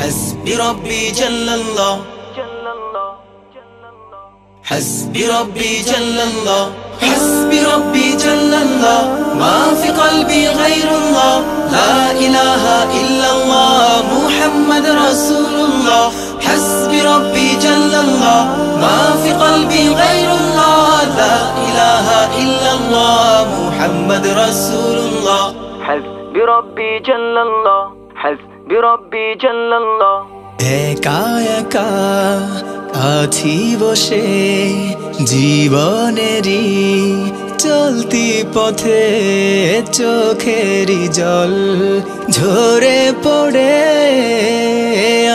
حسبي ربي جل الله، حسبي ربي جل الله، حسبي ربي جل الله، ما في قلبي غير الله، لا إله إلا الله محمد رسول الله. حسبي ربي جل الله، ما في قلبي غير الله، لا إله إلا الله محمد رسول الله. حسبي ربي جل الله، حسبي ربي جل الله। একা একা আছি বসে জীবনেরই চলতি পথে, চোখেরই জল ঝরে পড়ে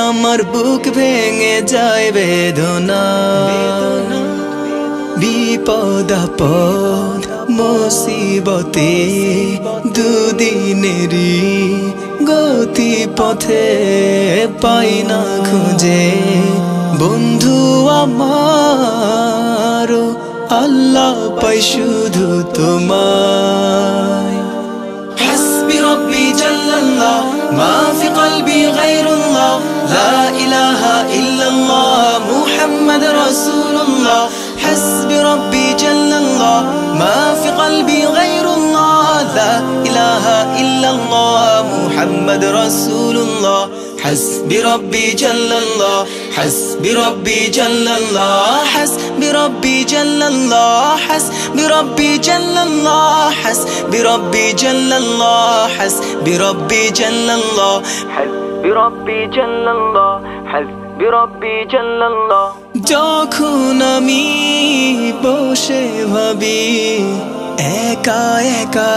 আমার বুক ভেঙে যায় বেদনা। বিপদ আপদ মুসিবতে দুদিনেরই গতি পথে পাই না খুঁজে বন্ধু আমার, আল্লাহ পাই শুধু তোমায়। حسبي ربي جل الله، ما في قلبي غير الله، لا إله إلا الله محمد رسول الله. حسبي ربي جل الله، ما في قلبي غير الله، لا إله إلا الله محمد رسول الله. حسبي ربي جل الله، حسبي ربي جل الله، حسبي ربي جل الله، حسبي ربي جل الله، حسبي ربي جل الله، حسبي ربي جل الله، حسبي ربي جل الله، حسبي ربي جل الله। যখন আমি বসে ভাবি একা একা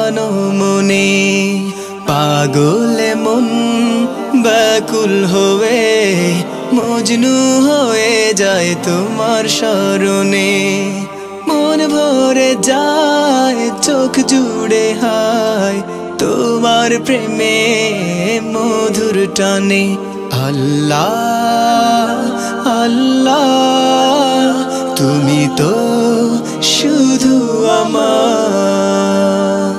আনমনে, পাগলে মন ব্যাকুল হয়ে মজনু হয়ে যায় তোমার স্মরণে। মন ভরে যায় চোখ জুড়ে হায় তোমার প্রেমে মধুর টানে। আল্লাহ আল্লাহ তুমি তো শুধু আমার।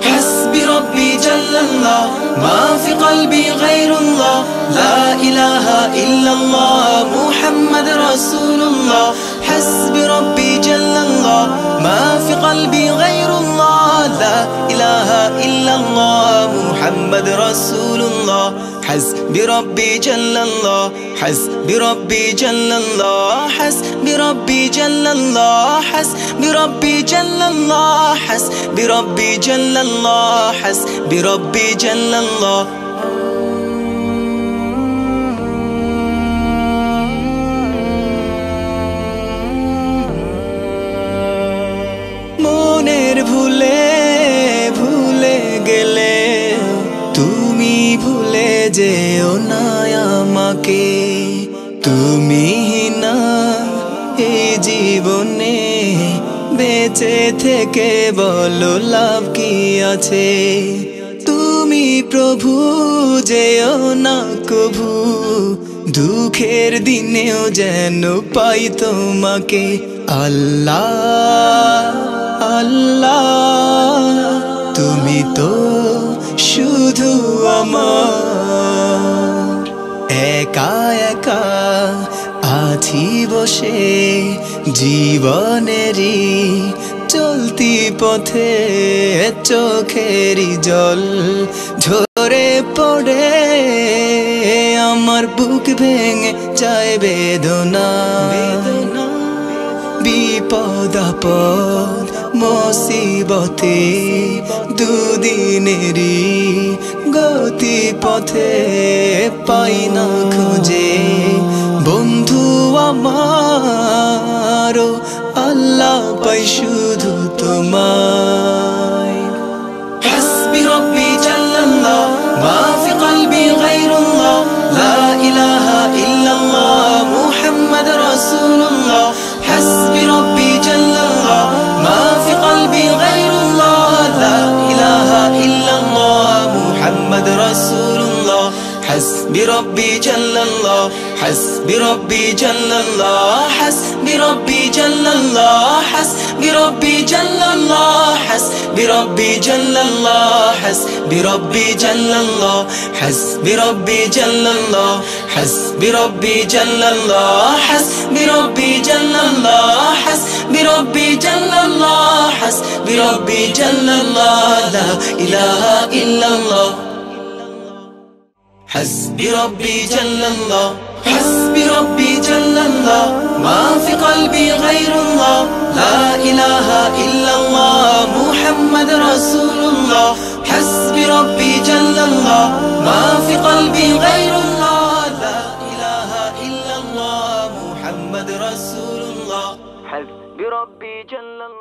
حسبي ربي جل الله، ما في قلبي غير الله، لا إله إلا الله محمد رسول الله. حسبي ربي جل الله، ما في قلبي غير الله، لا إله إلا الله محمد رسول الله. حسبي ربي جل الله، حسبي ربي جل الله، حسبي ربي جل الله، حسبي ربي جل الله، حسبي ربي جل الله، حسبي ربي جل الله. মনের ভুলে ভুলে গেলে তুমি ভুলে যেও না আমাকে। তুমি না এই জীবনে বেঁচে থেকে বলো লাভ কি আছে। তুমি প্রভু যেও না কভু, দুঃখের দিনেও যেন পাই তোমাকে। আল্লাহ আল্লাহ তুমি তো শুধু আমার। একা একা আছি বসে জীবনেরই চলতি পথে, চোখেরই জল ঝরে পড়ে আমার বুক ভেঙে যায় বেদনা। বিপদ আপদ মুসিবতে দুদিনেরই গতি পথে পাই না খুঁজে বন্ধু আমার, আল্লাহ পাই শুধু তোমায়। حسبي ربي جل الله، ما في قلبي غير الله، لا إله إلا الله محمد رسول الله. حسبي ربي جل الله، ما في قلبي غير الله، لا إله إلا الله محمد رسول الله. حسبي ربي جل الله، حسبي ربي جل الله، حسبي ربي جل الله، حسبي بربي جل الله، حسبي ربي جل الله، حسبي ربي جل الله، حسبي ربي جل الله، حسبي ربي جل الله، حسبي ربي جل الله، حسبي ربي جل الله، حسبي ربي جل الله، لا إله إلا الله. حسبي ربي جل الله، حسبي ربي جل الله، ما في قلبي غير الله، لا إله إلا الله، محمد رسول الله. حسبي ربي جل الله، ما في قلبي غير الله، لا إله إلا الله، محمد رسول الله. حسبي ربي جل الله.